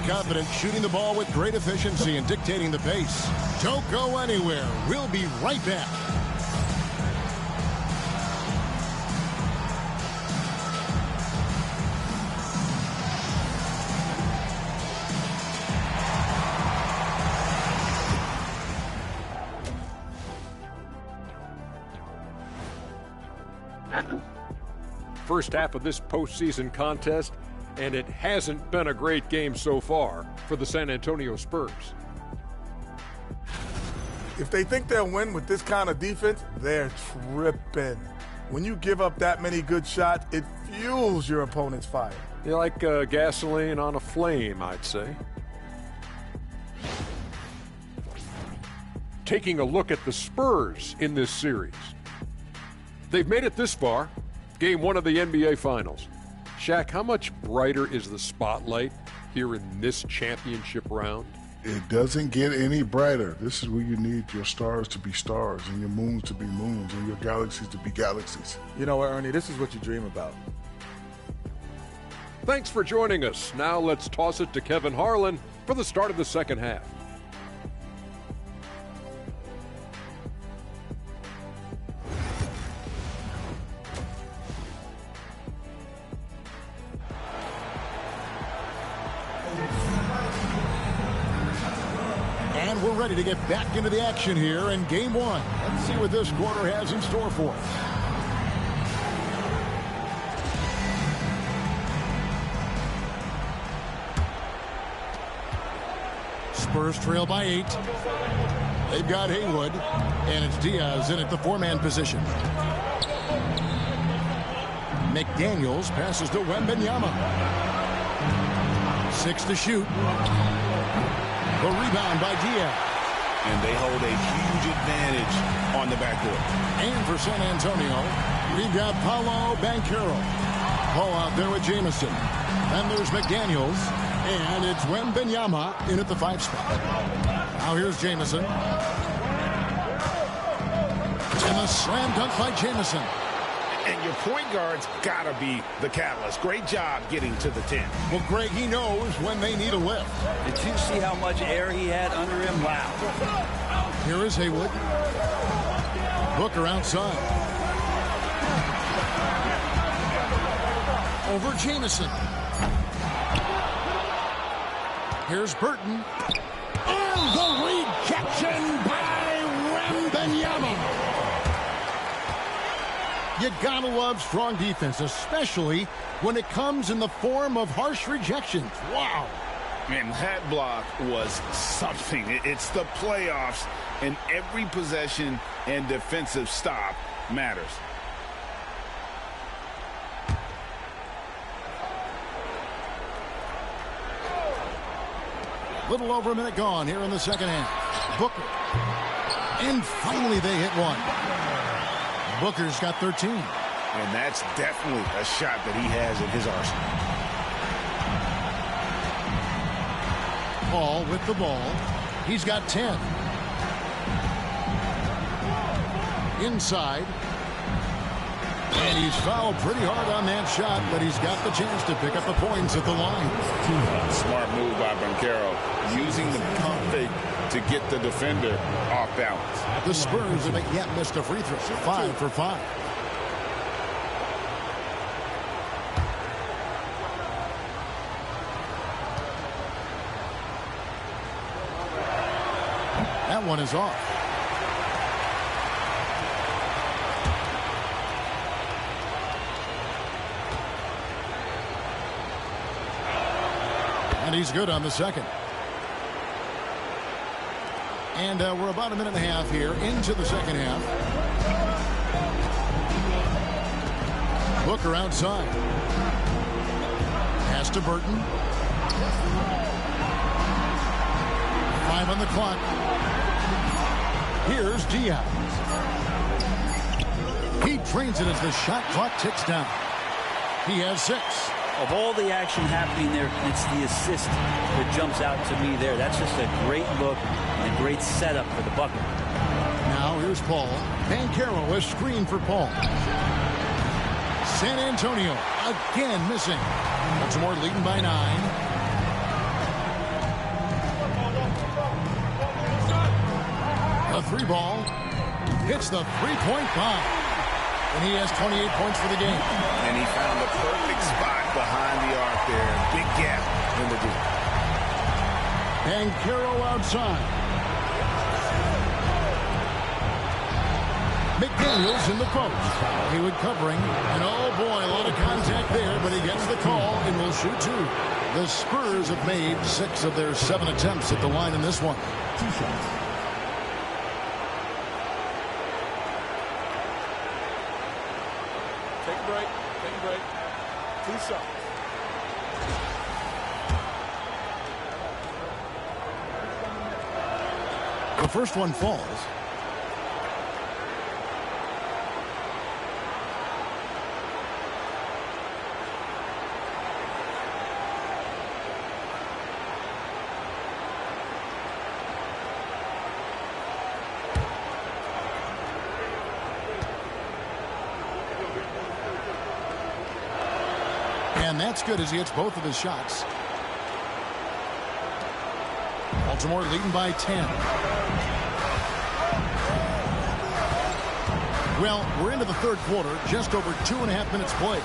confident, shooting the ball with great efficiency and dictating the pace. Don't go anywhere. We'll be right back. First half of this postseason contest, and it hasn't been a great game so far for the San Antonio Spurs. If they think they'll win with this kind of defense, they're tripping. When you give up that many good shots, it fuels your opponent's fire. You're like gasoline on a flame, I'd say. Taking a look at the Spurs in this series. They've made it this far. Game 1 of the NBA Finals. Shaq, how much brighter is the spotlight here in this championship round? It doesn't get any brighter. This is where you need your stars to be stars and your moons to be moons and your galaxies to be galaxies. You know what, Ernie? This is what you dream about. Thanks for joining us. Now let's toss it to Kevin Harlan for the start of the second half. And we're ready to get back into the action here in Game 1. Let's see what this quarter has in store for us. Spurs trail by 8. They've got Haywood, and it's Diaz in at the four-man position. McDaniels passes to Wembanyama. 6 to shoot. The rebound by Diaz. And they hold a huge advantage on the backcourt. And for San Antonio, we've got Paolo Banchero. Paul out there with Jamison. Then there's McDaniels. And it's Wembanyama in at the 5 spot. Now here's Jamison. And a slam dunk by Jamison. And your point guard's got to be the catalyst. Great job getting to the 10. Well, Greg, he knows when they need a lift. Did you see how much air he had under him? Wow. Here is Haywood. Booker outside. Over Jamison. Here's Burton. And the rejection by Wembanyama. You gotta love strong defense, especially when it comes in the form of harsh rejections. Wow. Man, that block was something. It's the playoffs, and every possession and defensive stop matters. Little over a minute gone here in the second half. Booker. And finally they hit one. Booker's got 13. And that's definitely a shot that he has in his arsenal. Paul with the ball. He's got 10. Inside. And he's fouled pretty hard on that shot, but he's got the chance to pick up the points at the line. Smart move by Banchero, using the pump fake to get the defender off balance. The Spurs haven't yet missed a free throw. 5 for 5. That one is off. And he's good on the second. And we're about a minute and a half here into the second half. Booker outside. Pass to Burton. 5 on the clock. Here's Diaz. He trains it as the shot clock ticks down. He has 6. Of all the action happening there, it's the assist that jumps out to me there. That's just a great look and a great setup for the bucket. Now here's Paul. Banchero is screen for Paul. San Antonio again missing. Baltimore leading by 9. ball. Hits the three-point bomb. And he has 28 points for the game. And he found the perfect spot behind the arc there. Big gap in the deep. And Carroll outside. McDaniels in the post. Haywood covering. And oh boy, a lot of contact there, but he gets the call and will shoot two. The Spurs have made 6 of their 7 attempts at the line in this one. 2 shots. Take a break. Take a break. 2 shots. The first one falls. And that's good as he hits both of his shots. Baltimore leading by 10. Well, we're into the third quarter, just over 2.5 minutes played.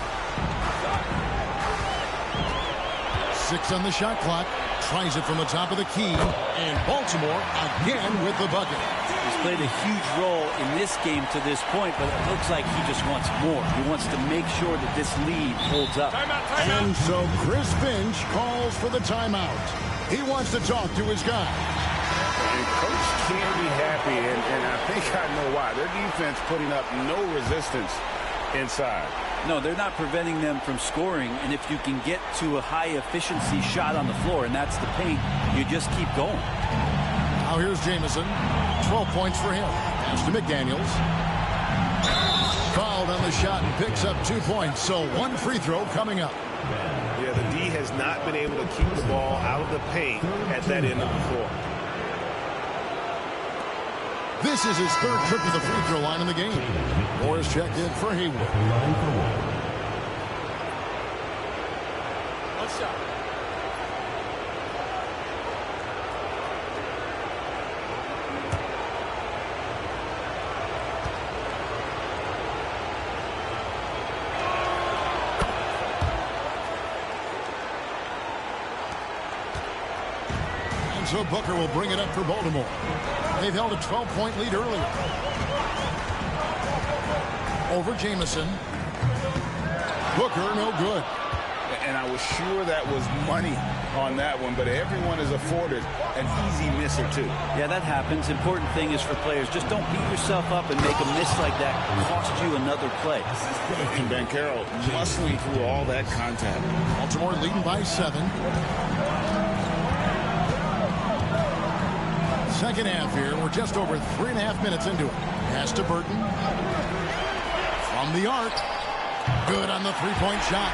6 on the shot clock. Tries it from the top of the key. And Baltimore again with the bucket. He's played a huge role in this game to this point, but it looks like he just wants more. He wants to make sure that this lead holds up. And so Chris Finch calls for the timeout. He wants to talk to his guy. And Coach can't be happy, and I think I know why. Their defense putting up no resistance inside. No, they're not preventing them from scoring, and if you can get to a high-efficiency shot on the floor, and that's the paint, you just keep going. Now here's Jamison. 12 points for him. Pass to McDaniels. Fouled on the shot and picks up 2 points, so 1 free throw coming up. Yeah, the D has not been able to keep the ball out of the paint at that end of the floor. This is his 3rd trip to the free throw line in the game. Morris checked in for Haywood. One shot. And so Booker will bring it up for Baltimore. They've held a 12-point lead earlier. Over Jamison. Booker, no good. And I was sure that was money on that one, but everyone is afforded an easy misser, too. Yeah, that happens. Important thing is for players, just don't beat yourself up and make a miss like that cost you another play. And Banchero muscling through all that contact. Baltimore leading by 7. Second half here. We're just over 3.5 minutes into it. Pass to Burton. From the arc. Good on the three-point shot.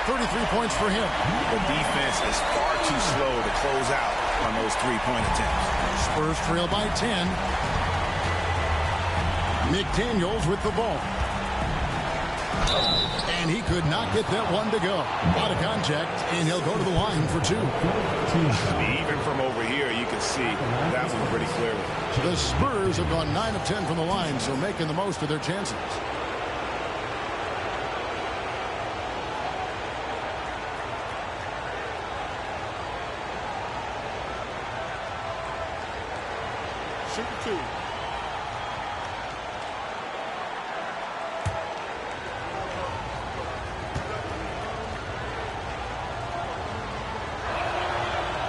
33 points for him. The defense is far too slow to close out on those three-point attempts. Spurs trail by 10. McDaniels with the ball. And he could not get that one to go. Out of contact, and he'll go to the line for 2. Even from over here, you can see that one pretty clearly. The Spurs have gone 9 of 10 from the line, so making the most of their chances. Shoot 2.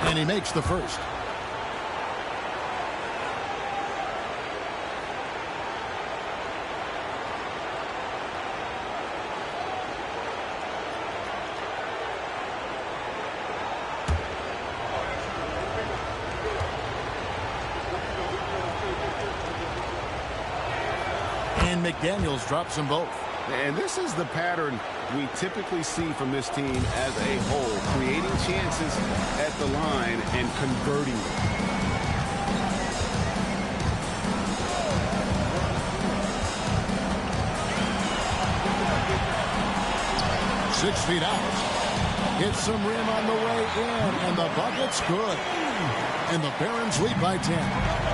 And he makes the first. And McDaniels drops them both. And this is the pattern we typically see from this team as a whole, creating chances at the line and converting them. Six feet out. Hits some rim on the way in, and the bucket's good. And the Barons lead by 10.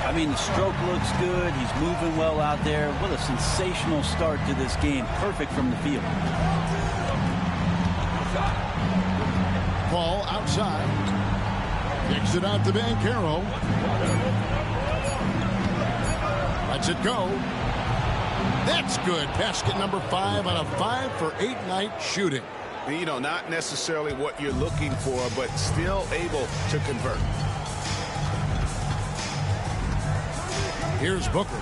I mean, the stroke looks good. He's moving well out there. What a sensational start to this game. Perfect from the field. Ball outside. Kicks it out to Banchero. Lets it go. That's good. Basket number 5 on a 5-for-8 night shooting. You know, not necessarily what you're looking for, but still able to convert. Here's Booker.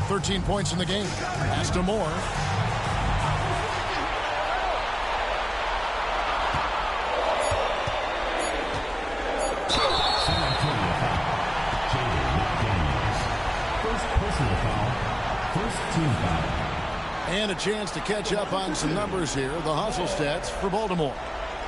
13 points in the game. Pass to Moore. And a chance to catch up on some numbers here. The hustle stats for Baltimore.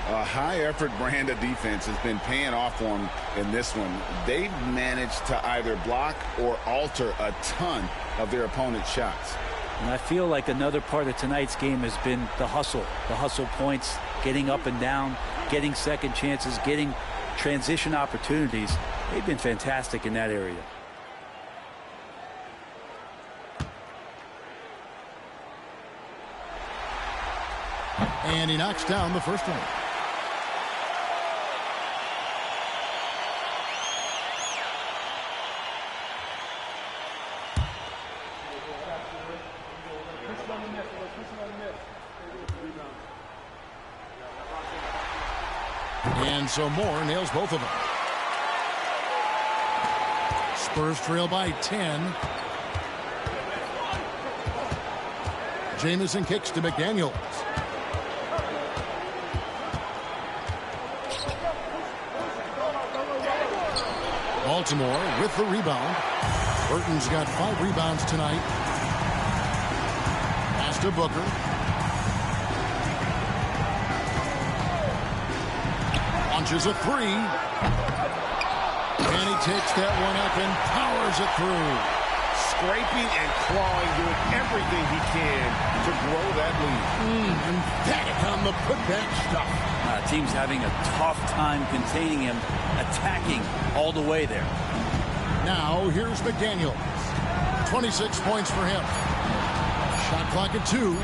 A high-effort brand of defense has been paying off for them in this one. They've managed to either block or alter a ton of their opponent's shots. And I feel like another part of tonight's game has been the hustle. The hustle points, getting up and down, getting second chances, getting transition opportunities. They've been fantastic in that area. And he knocks down the first one. And so Moore nails both of them. Spurs trail by 10. Jamison kicks to McDaniels. Baltimore with the rebound. Burton's got 5 rebounds tonight. Pass to Booker. Launches a 3. And he takes that one up and powers it through. Scraping and clawing, doing everything he can to grow that lead. Emphatic on the putback stuff. Team's having a tough time containing him, attacking all the way there. Now here's McDaniels. 26 points for him. Shot clock at 2.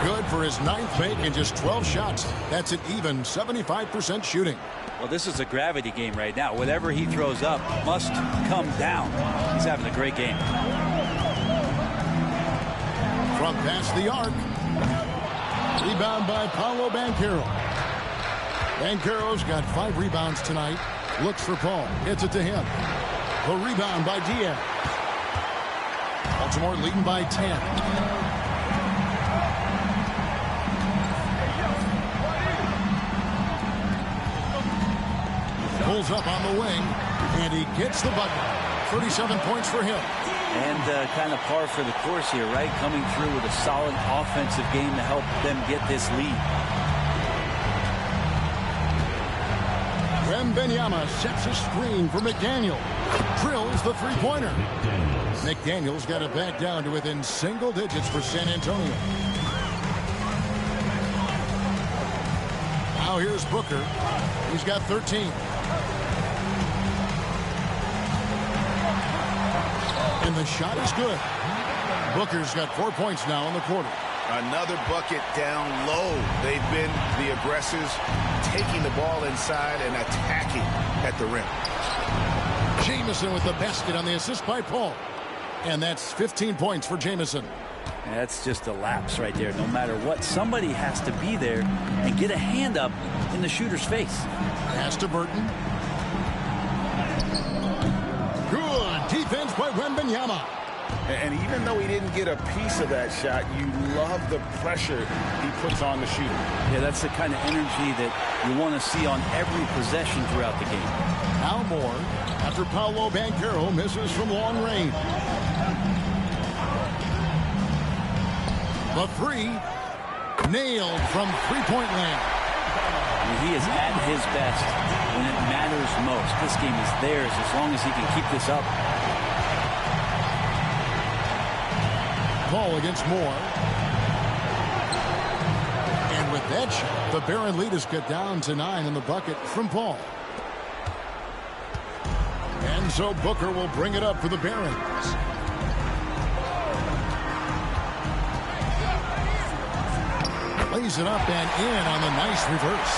Good for his 9th make in just 12 shots. That's an even 75% shooting. Well, this is a gravity game right now. Whatever he throws up must come down. He's having a great game. From past the arc. Rebound by Paolo Banchero. Banchero's got 5 rebounds tonight. Looks for Paul. Gets it to him. The rebound by Diaz. Baltimore leading by 10. Pulls up on the wing, and he gets the bucket. 37 points for him. And kind of par for the course here, right? Coming through with a solid offensive game to help them get this lead. Wembanyama sets a screen for McDaniel. Drills the three-pointer. McDaniel's got it back down to within single digits for San Antonio. Now here's Booker. He's got 13. And the shot is good. Booker's got 4 points now in the quarter. Another bucket down low. They've been the aggressors, taking the ball inside and attacking at the rim. Jamison with the basket on the assist by Paul. And that's 15 points for Jamison. That's just a lapse right there. No matter what, somebody has to be there and get a hand up in the shooter's face. Pass to Burton. Good defense by Wembanyama. And even though he didn't get a piece of that shot, you love the pressure he puts on the shooter. Yeah, that's the kind of energy that you want to see on every possession throughout the game. Now Moore, after Paolo Banchero misses from long range. The 3, nailed from three-point land. He is at his best when it matters most. This game is theirs as long as he can keep this up. Ball against Moore. And with That shot. The Barron lead is cut down to 9 in the bucket from Paul. And so Booker will bring it up for the Barons. Lays it up and in on the nice reverse.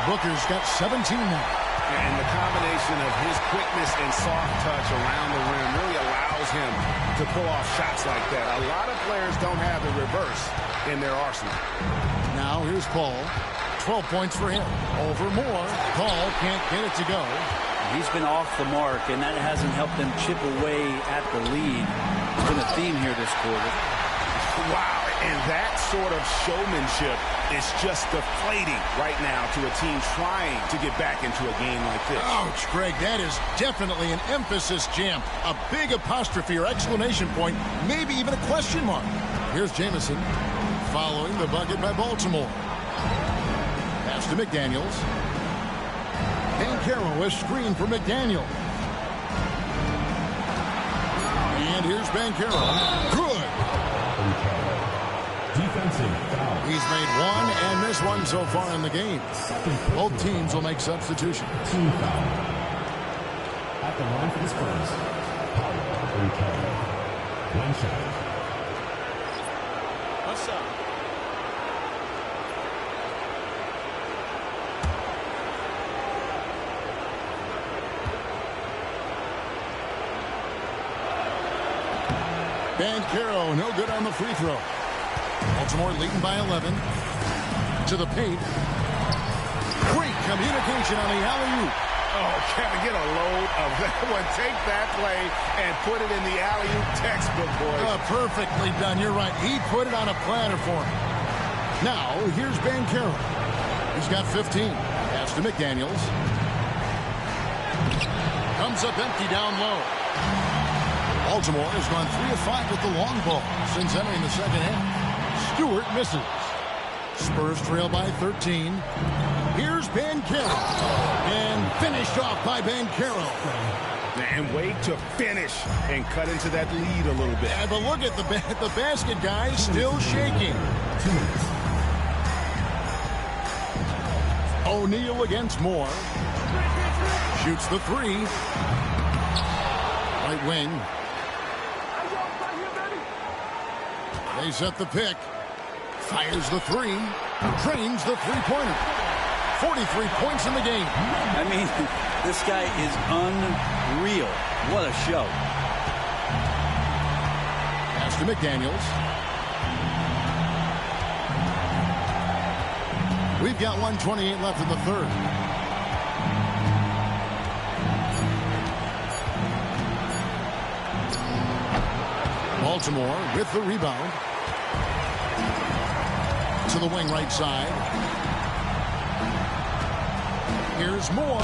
Booker's got 17 now. And the combination of his quickness and soft touch around the rim really allows him to pull off shots like that. A lot of players don't have the reverse in their arsenal. Now here's Paul. 12 points for him. Over more. Paul can't get it to go. He's been off the mark, and that hasn't helped them chip away at the lead. It's been a theme here this quarter. Wow, and that sort of showmanship is just deflating right now to a team trying to get back into a game like this. Ouch, Greg, that is definitely an emphasis jam. A big apostrophe or exclamation point, maybe even a question mark. Here's Jamison following the bucket by Baltimore. Pass to McDaniels. Banchero, a screen for McDaniel. And here's Banchero. Good. Defensive foul. He's made one and missed one so far in the game. Both teams will make substitutions. Team foul. At the line for the Spurs, Powell and Kelly. One shot. What's up? Banchero, no good on the free throw. Baltimore leading by 11. To the paint. Great communication on the alley-oop. Oh, Kevin, get a load of that one. Take that play and put it in the alley-oop textbook, boys. Perfectly done. You're right. He put it on a platter for him. Now, here's Banchero. He's got 15. Pass to McDaniels. Comes up empty down low. Baltimore has gone 3 of 5 with the long ball since entering the second half. Stewart misses. Spurs trail by 13. Here's Banchero. And finished off by Banchero. And wait to finish and cut into that lead a little bit. Yeah, but look at the basket, guys, still shaking. 2 minutes. O'Neal against Moore. Shoots the 3. Right wing. They set the pick. Fires the 3. Drains the three-pointer. 43 points in the game. I mean, this guy is unreal. What a show. Pass to McDaniels. We've got 1:28 left in the third. Baltimore with the rebound. To the wing right side. Here's Moore.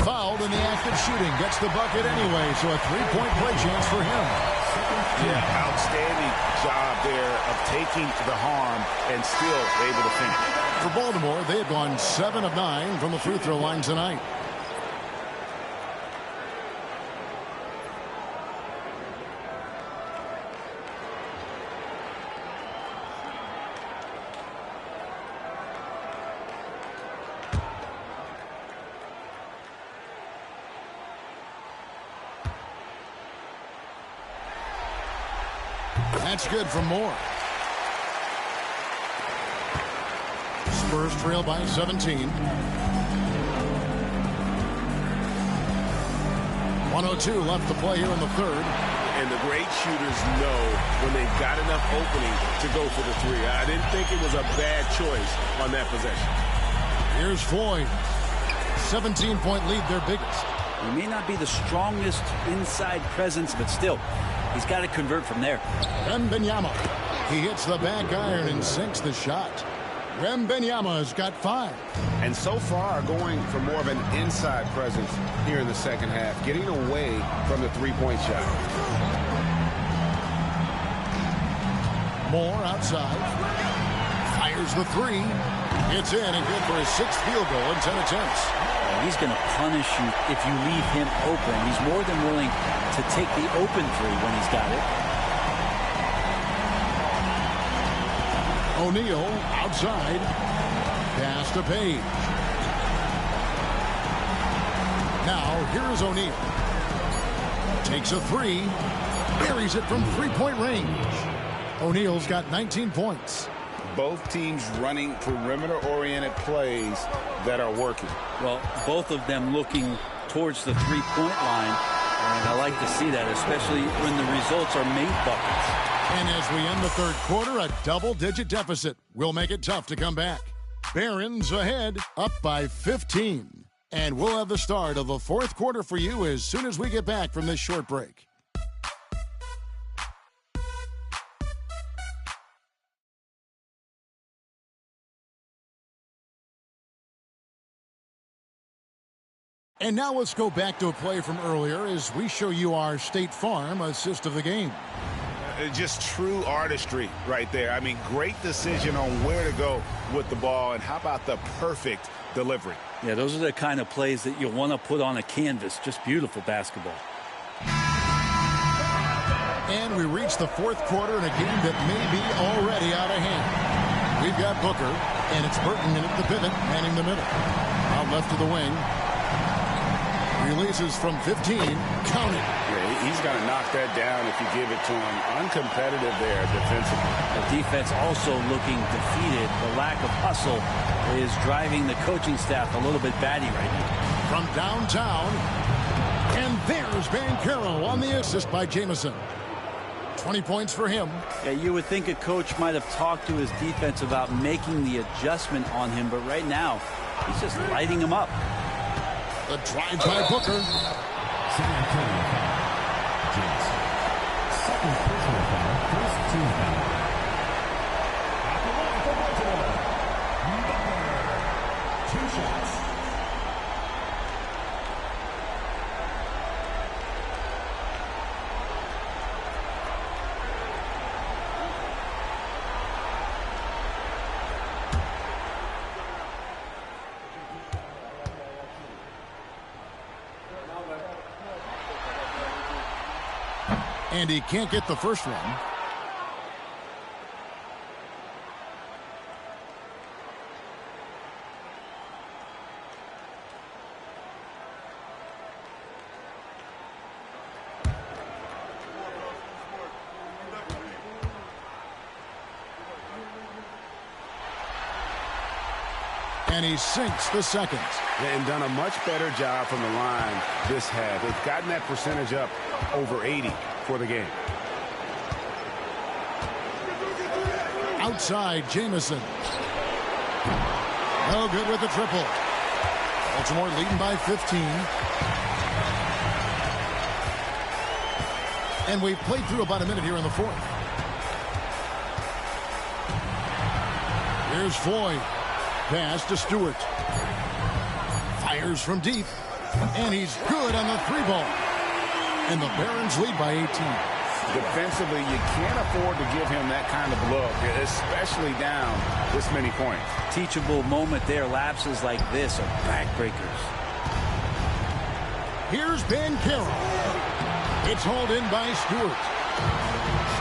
Fouled in the act of shooting. Gets the bucket anyway, so a three-point play chance for him. Yeah, outstanding job there of taking the harm and still able to finish. For Baltimore, they have gone 7 of 9 from the free throw line tonight. That's good for Moore. Spurs trail by 17. 1:02 left to play here in the third. And the great shooters know when they've got enough opening to go for the 3. I didn't think it was a bad choice on that possession. Here's Floyd. 17-point lead, their biggest. He may not be the strongest inside presence, but still, he's got to convert from there. Wembanyama. He hits the back iron and sinks the shot. Wembanyama has got 5. And so far, going for more of an inside presence here in the second half, getting away from the three-point shot. Moore outside. Fires the 3. It's in and good for his 6th field goal in 10 attempts. He's going to punish you if you leave him open. He's more than willing to take the open 3 when he's got it. O'Neal outside. Pass to Page. Now, here's O'Neal. Takes a three. Buries it from three-point range. O'Neal's got 19 points. Both teams running perimeter-oriented plays that are working. Well, both of them looking towards the three-point line. And I like to see that, especially when the results are made buckets. And as we end the third quarter, a double-digit deficit will make it tough to come back. Barons ahead, up by 15. And we'll have the start of the fourth quarter for you as soon as we get back from this short break. And now let's go back to a play from earlier as we show you our State Farm assist of the game. Just true artistry right there. I mean, great decision on where to go with the ball, and how about the perfect delivery? Yeah, those are the kind of plays that you want to put on a canvas. Just beautiful basketball. And we reach the fourth quarter in a game that may be already out of hand. We've got Booker, and it's Burton in at the pivot, manning the middle. Out left to the wing. Releases from 15. Count it. Yeah, he's going to knock that down if you give it to him. Uncompetitive there defensively. The defense also looking defeated. The lack of hustle is driving the coaching staff a little bit batty right now. From downtown. And there's Banchero on the assist by Jamison. 20 points for him. Yeah, you would think a coach might have talked to his defense about making the adjustment on him, but right now, he's just lighting him up. The drive by Booker. San Antonio foul. James. Second personal foul. First team foul. At the line for Baltimore. Booker. 2 shots. And he can't get the first one. And he sinks the second. And done a much better job from the line this half. They've gotten that percentage up over 80 for the game. Outside, Jamison. No good with the triple. Baltimore leading by 15. And we've played through about a minute here in the fourth. Here's Floyd. Pass to Stewart. Fires from deep. And he's good on the three ball. And the Barons lead by 18. Defensively, you can't afford to give him that kind of look, especially down this many points. Teachable moment there. Lapses like this are backbreakers. Here's Banchero. It's hauled in by Stewart.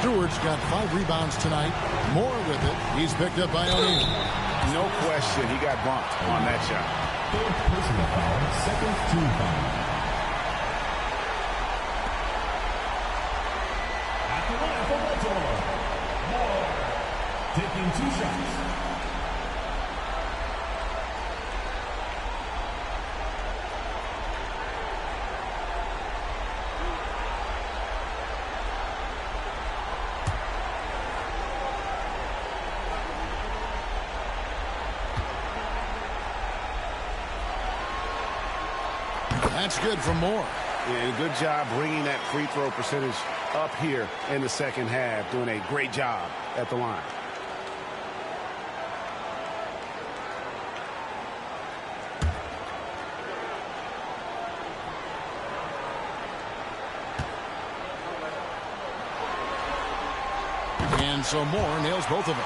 Stewart's got 5 rebounds tonight. More with it. He's picked up by O'Neal. No question, he got bumped on that shot. Third personal foul. Second team foul. At the line for Baltimore. Moore. Taking 2 shots. That's good for Moore. And good job bringing that free throw percentage up here in the second half. Doing a great job at the line. And so Moore nails both of them.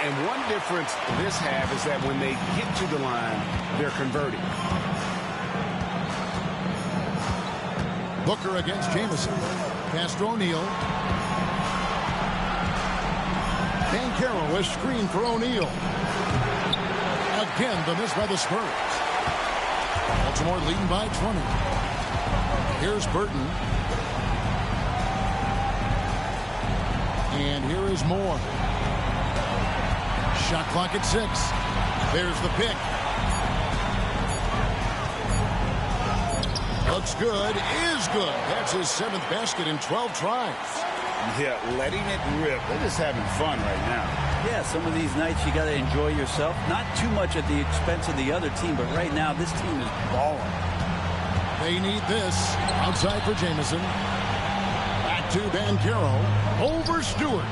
And one difference this half is that when they get to the line, they're converting. Booker against Jamison. Pass to O'Neal. Banchero, a screen for O'Neal. Again, the miss by the Spurs. Baltimore leading by 20. Here's Burton. And here is Moore. Shot clock at 6. There's the pick. Looks good. Is good. That's his 7th basket in 12 tries. Yeah, letting it rip. They're just having fun right now. Yeah, some of these nights you got to enjoy yourself. Not too much at the expense of the other team, but right now this team is balling. They need this. Outside for Jamison. Back to Banchero. Over Stewart.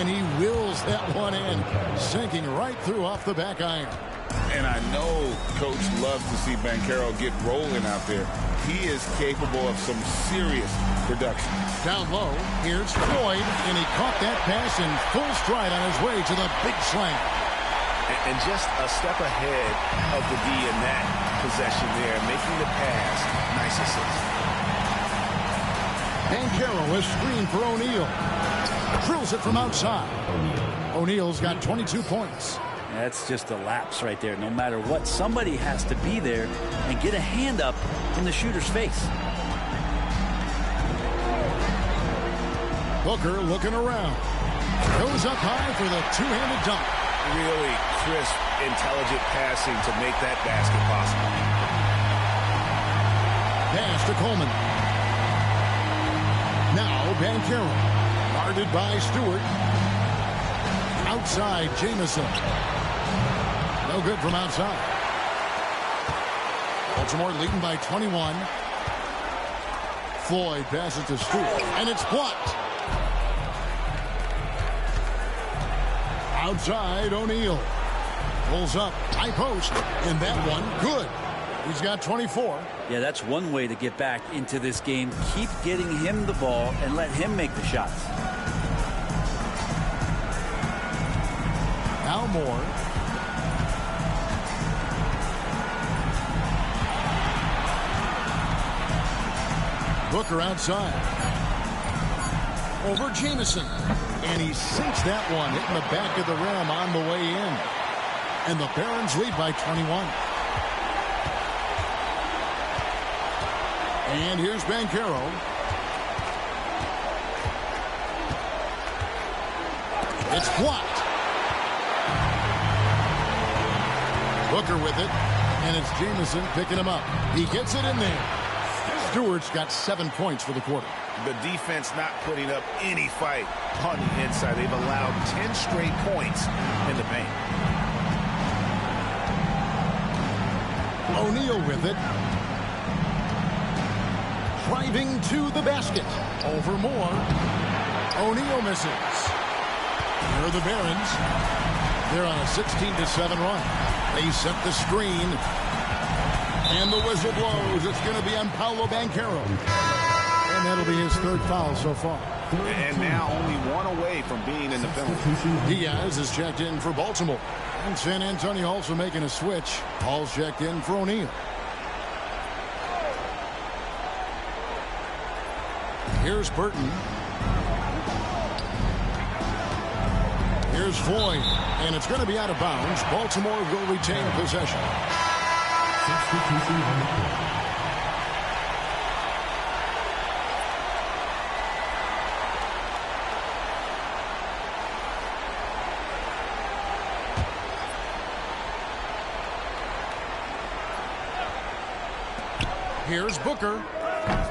And he wills that one in. Sinking right through off the back iron. And I know Coach loves to see Banchero get rolling out there. He is capable of some serious production. Down low, here's Floyd, and he caught that pass in full stride on his way to the big slam. And just a step ahead of the D in that possession there, making the pass. Nice assist. Banchero is screened for O'Neal. Drills it from outside. O'Neal's got 22 points. That's just a lapse right there. No matter what, somebody has to be there and get a hand up in the shooter's face. Booker looking around. Goes up high for the two-handed dunk. Really crisp, intelligent passing to make that basket possible. Pass to Coleman. Now Banchero. Guarded by Stewart. Outside, Jamison. No good from outside. Baltimore leading by 21. Floyd passes to Stewart, and it's blocked. Outside, O'Neal. Pulls up, high post, and that one, good. He's got 24. Yeah, that's one way to get back into this game. Keep getting him the ball and let him make the shots. Now Moore. Booker outside. Over Jamison. And he sinks that one, hitting the back of the rim on the way in. And the Barons lead by 21. And here's Banchero. It's blocked. Booker with it, and it's Jamison picking him up. He gets it in there. Stewart's got 7 points for the quarter. The defense not putting up any fight on the inside. They've allowed 10 straight points in the paint. O'Neal with it. Driving to the basket. Over Moore. O'Neal misses. Here are the Barons. They're on a 16-7 run. They set the screen. And the whistle blows. It's going to be on Paolo Banchero. And that'll be his 3rd foul so far. And now only one away from being in the penalty. Diaz is checked in for Baltimore. And San Antonio also making a switch. Paul's checked in for O'Neal. Here's Burton. Here's Floyd. And it's going to be out of bounds. Baltimore will retain possession. Substitution on the court. Here's Booker.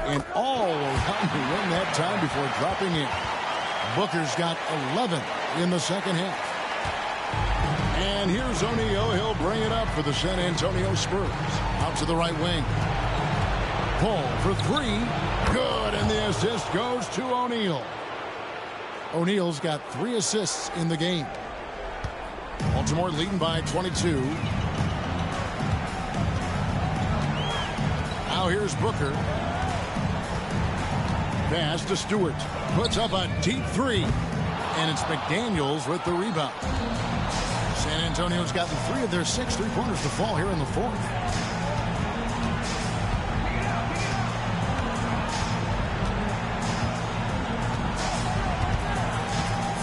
And all around the rim that time before dropping in. Booker's got 11 in the second half. And here's O'Neal. He'll bring it up for the San Antonio Spurs. Out to the right wing. Paul for 3. Good. And the assist goes to O'Neal. O'Neal's got 3 assists in the game. Baltimore leading by 22. Now here's Booker. Pass to Stewart. Puts up a deep 3. And it's McDaniels with the rebound. San Antonio's gotten 3 of their 6 3-pointers to fall here in the 4th.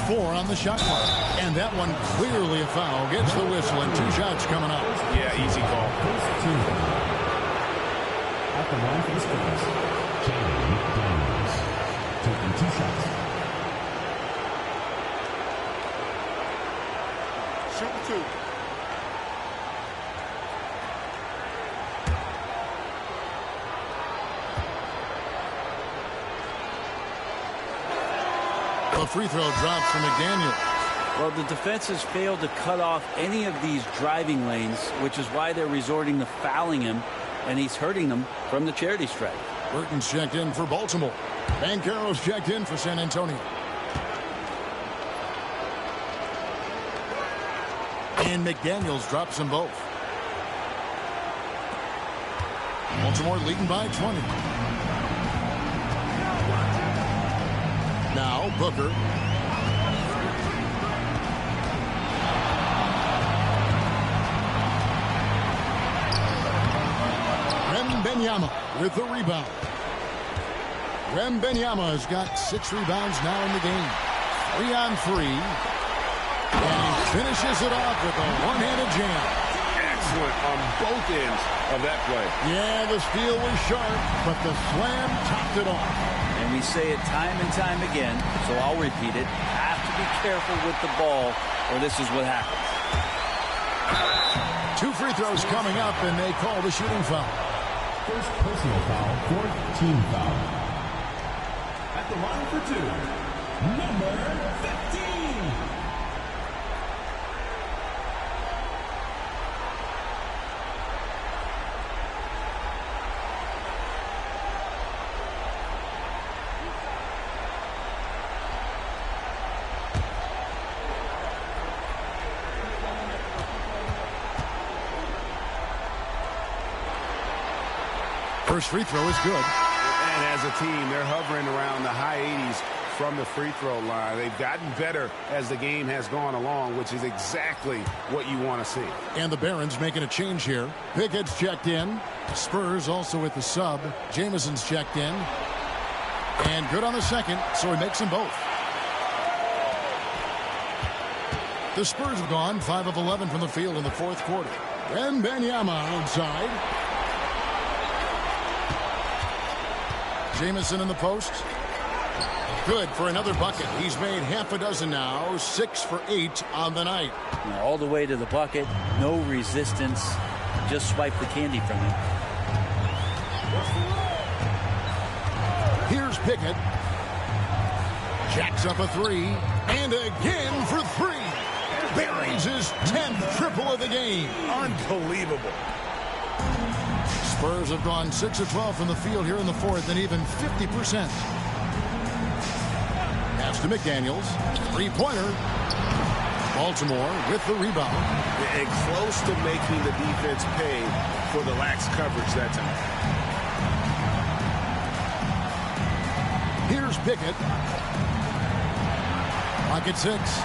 4 on the shot clock. And that one clearly a foul. Gets the whistle and 2 shots coming up. Yeah, easy call. At the line for the Spurs, McDaniels taking 2 shots. Shoot 2. The free throw drops from McDaniels. Well, the defense has failed to cut off any of these driving lanes, which is why they're resorting to fouling him, and he's hurting them from the charity stripe. Burton's checked in for Baltimore. Banchero's checked in for San Antonio. And McDaniels drops them both. Baltimore leading by 20. Now Booker. Wembanyama with the rebound. Wembanyama has got 6 rebounds now in the game. 3 on 3. And he finishes it off with a one-handed jam. Excellent on both ends of that play. Yeah, the steal was sharp, but the slam topped it off. And we say it time and time again, so I'll repeat it. Have to be careful with the ball, or this is what happens. 2 free throws coming up, and they call the shooting foul. First personal foul, 4th team foul. At the line for 2, number 15. First free throw is good. And as a team, they're hovering around the high 80s from the free throw line. They've gotten better as the game has gone along, which is exactly what you want to see. And the Barons making a change here. Pickett's checked in. Spurs also with the sub. Jamison's checked in. And good on the second, so he makes them both. The Spurs have gone 5 of 11 from the field in the 4th quarter. Wembanyama outside. Jamison in the post. Good for another bucket. He's made half a dozen now. 6 for 8 on the night. All the way to the bucket. No resistance. Just swipe the candy from him. Here's Pickett. Jacks up a 3. And again for 3. Buries his 10th triple of the game. Unbelievable. Spurs have gone 6 of 12 from the field here in the 4th and even 50%. Pass to McDaniels. 3-pointer. Baltimore with the rebound. And close to making the defense pay for the lax coverage that time. Here's Pickett. Pocket 6.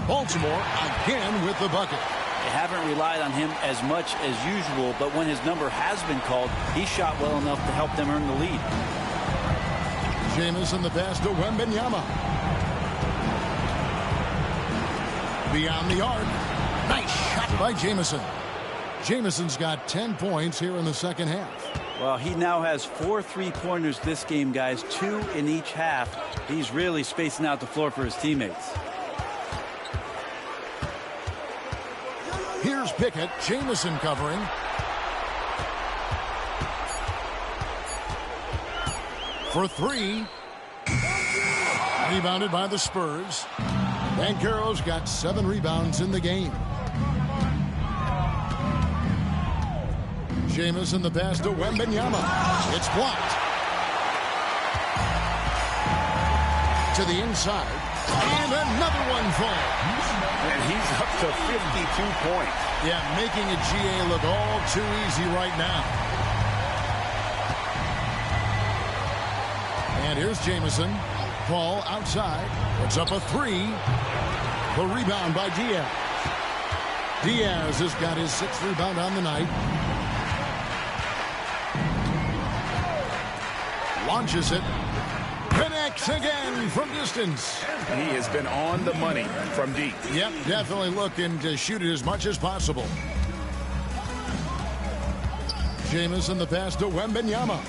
Baltimore again with the bucket. They haven't relied on him as much as usual, but when his number has been called, he shot well enough to help them earn the lead. Jamison the pass to Wembanyama. Beyond the arc. Nice shot by Jamison. Jamison's got 10 points here in the second half. Well, he now has 4 3-pointers this game, guys. 2 in each half. He's really spacing out the floor for his teammates. Here's Pickett. Jamison covering. For 3. Rebounded by the Spurs. Banchero's got 7 rebounds in the game. Jamison the pass to Wembanyama. It's blocked. To the inside. And another one falls. And he's up to 52 points. Yeah, making a GA look all too easy right now. And here's Jamison. Ball outside. Puts up a 3. The rebound by Diaz. Diaz has got his 6th rebound on the night. Launches it. Connects again from distance. He has been on the money from deep. Yep, definitely looking to shoot it as much as possible. Jamison the pass to Wembanyama.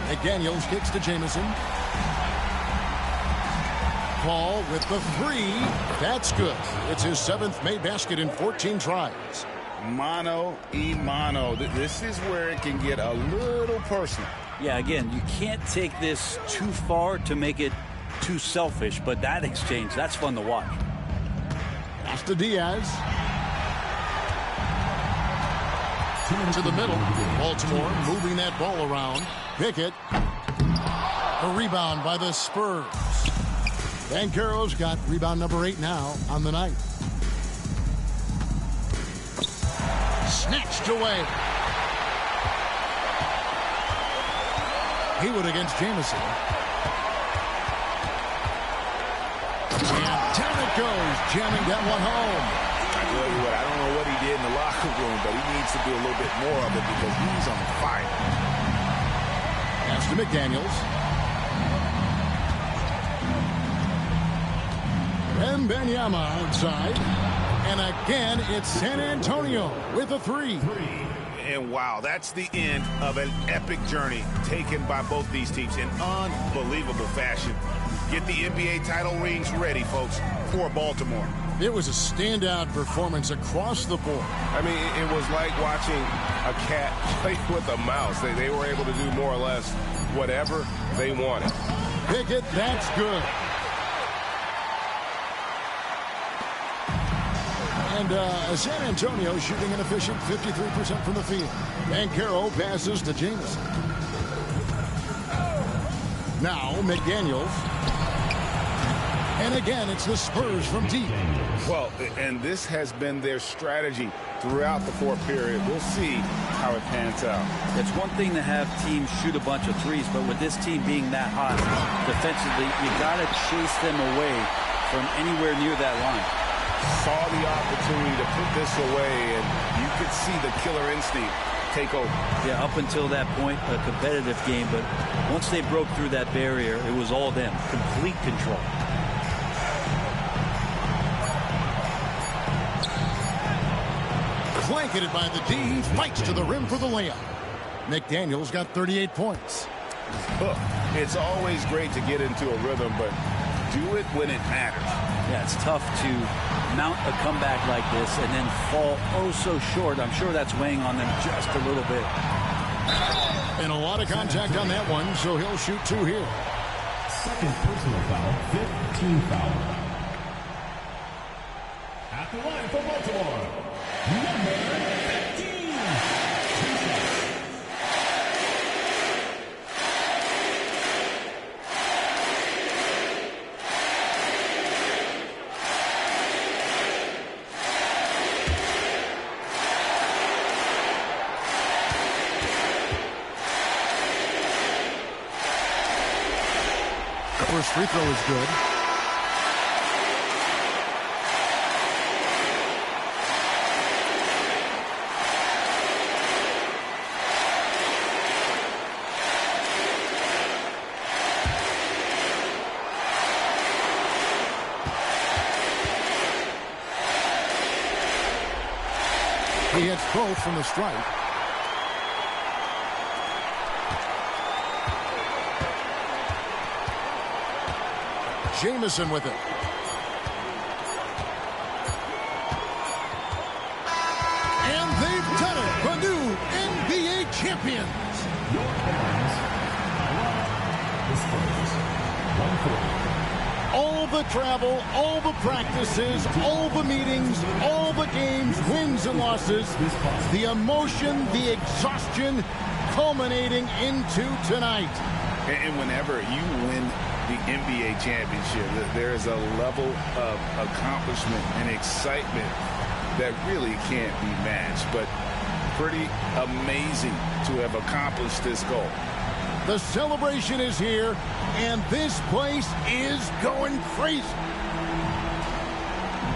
McDaniels kicks to Jamison. Paul with the three. That's good. It's his 7th made basket in 14 tries. Mano y mano. This is where it can get a little personal. Yeah, again, you can't take this too far to make it too selfish, but that exchange, that's fun to watch. Pass to Diaz. To the middle. Baltimore moving that ball around. Pickett. A rebound by the Spurs. Banchero's got rebound number 8 now on the night. Snatched away. Haywood against Jamison. And down it goes, jamming that one home. I tell you what, I don't know what he did in the locker room, but he needs to do a little bit more of it because he's on fire. Pass to McDaniels. Wembanyama outside. And again, it's San Antonio with a 3. And wow, that's the end of an epic journey taken by both these teams in unbelievable fashion. Get the NBA title rings ready, folks, for Baltimore. It was a standout performance across the board. I mean, it was like watching a cat play with a mouse. They were able to do more or less whatever they wanted. Pickett, that's good. And San Antonio shooting an efficient 53% from the field. Banchero passes to Jamison. Now McDaniels. And again, it's the Spurs from deep. Well, and this has been their strategy throughout the fourth period. We'll see how it pans out. It's one thing to have teams shoot a bunch of threes, but with this team being that hot defensively, you got to chase them away from anywhere near that line. Saw the opportunity to put this away, and you could see the killer instinct take over. Yeah, up until that point, a competitive game, but once they broke through that barrier, it was all them. Complete control. Blanketed by the D, fights to the rim for the layup. McDaniels got 38 points. Look, it's always great to get into a rhythm, but do it when it matters. Yeah, it's tough to mount a comeback like this and then fall oh so short. I'm sure that's weighing on them just a little bit. And a lot of contact on that one, so he'll shoot 2 here. Second personal foul, 15 foul. At the line for Baltimore, number 15. First free throw is good. He hits both from the stripe. Jamison with it. And they've done it. The new NBA champions. Your fans, the Spurs, 140. All the travel, all the practices, all the meetings, all the games, wins and losses, the emotion, the exhaustion culminating into tonight. And whenever you win the NBA championship, there is a level of accomplishment and excitement that really can't be matched. But pretty amazing to have accomplished this goal. The celebration is here, and this place is going crazy.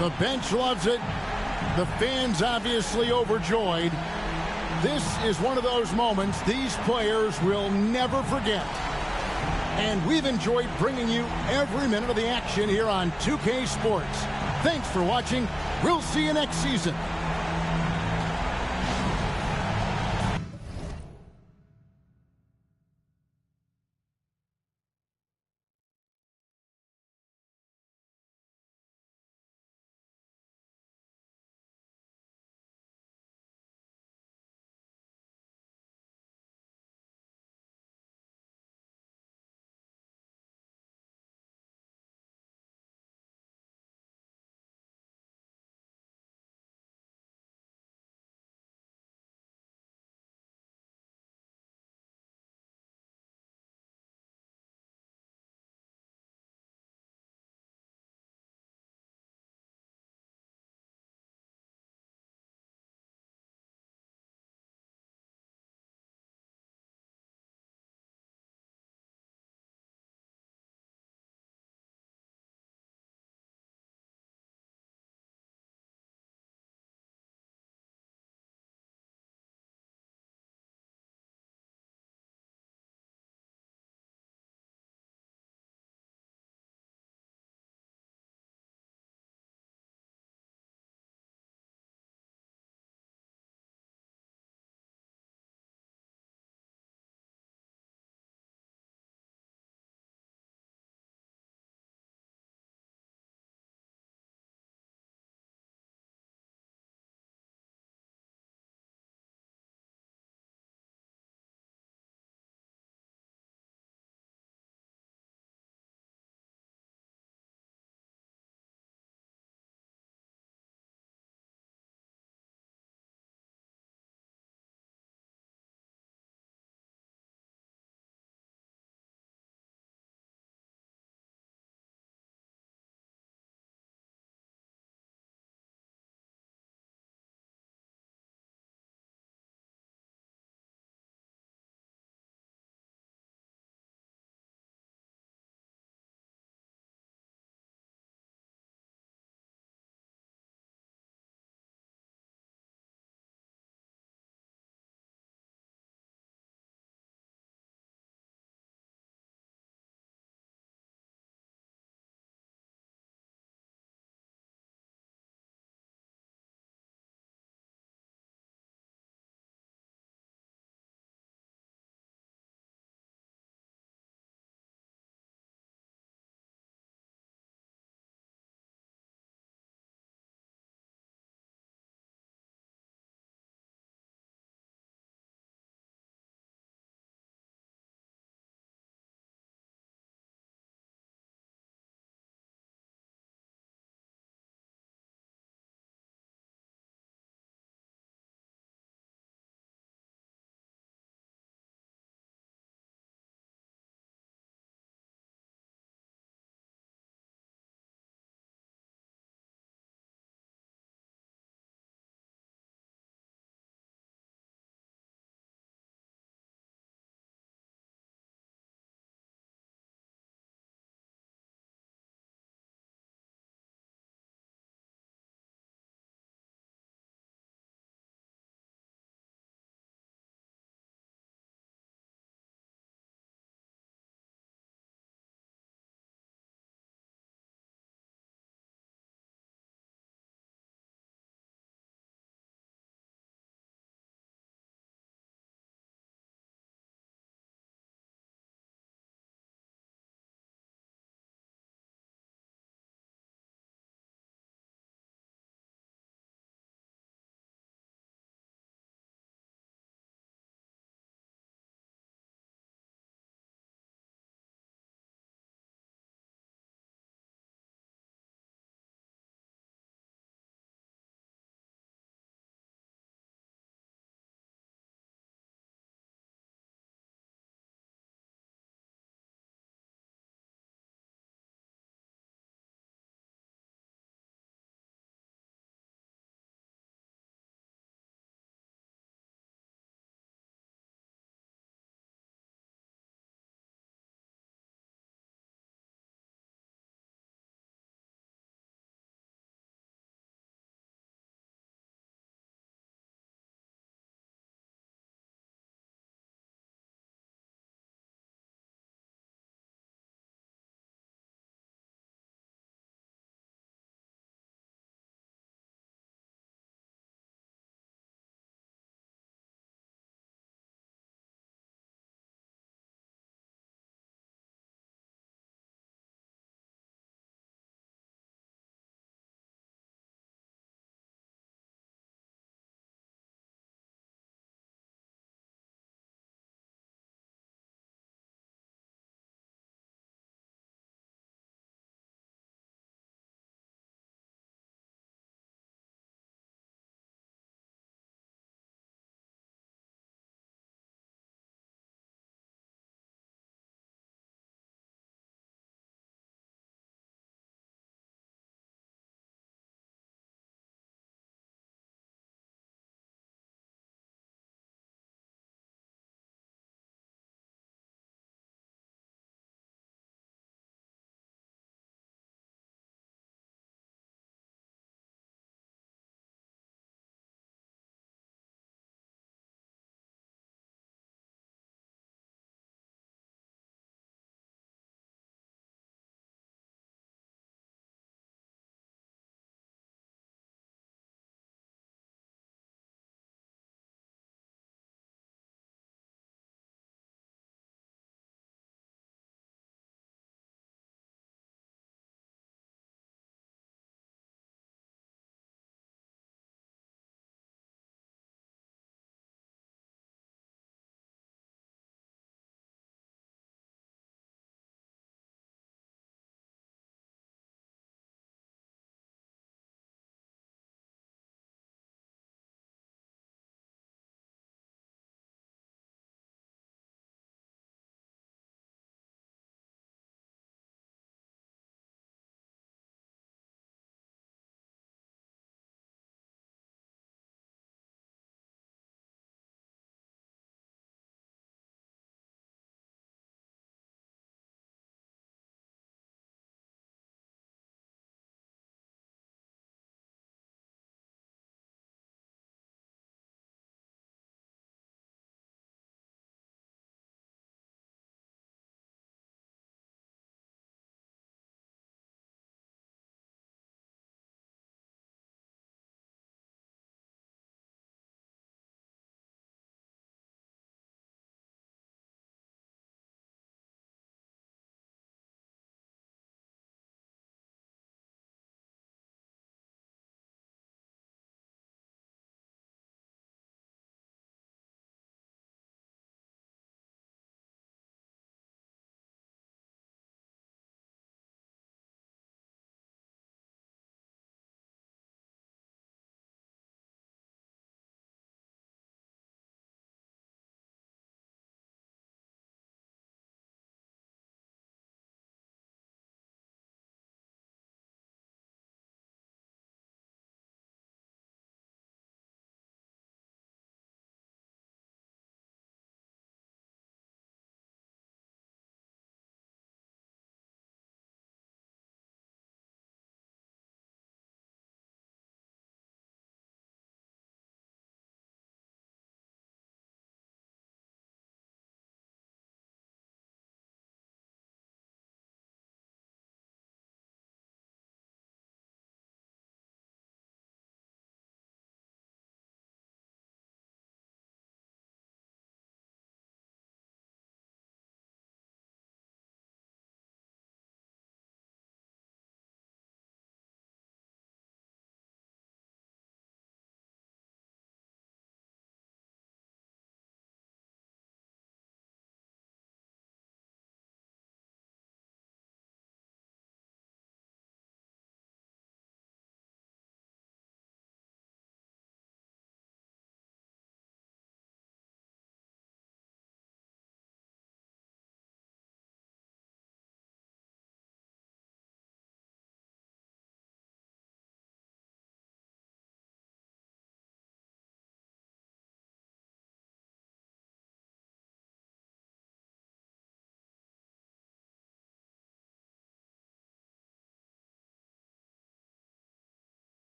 The bench loves it. The fans obviously overjoyed. This is one of those moments these players will never forget. and we've enjoyed bringing you every minute of the action here on 2K Sports. Thanks for watching. We'll see you next season.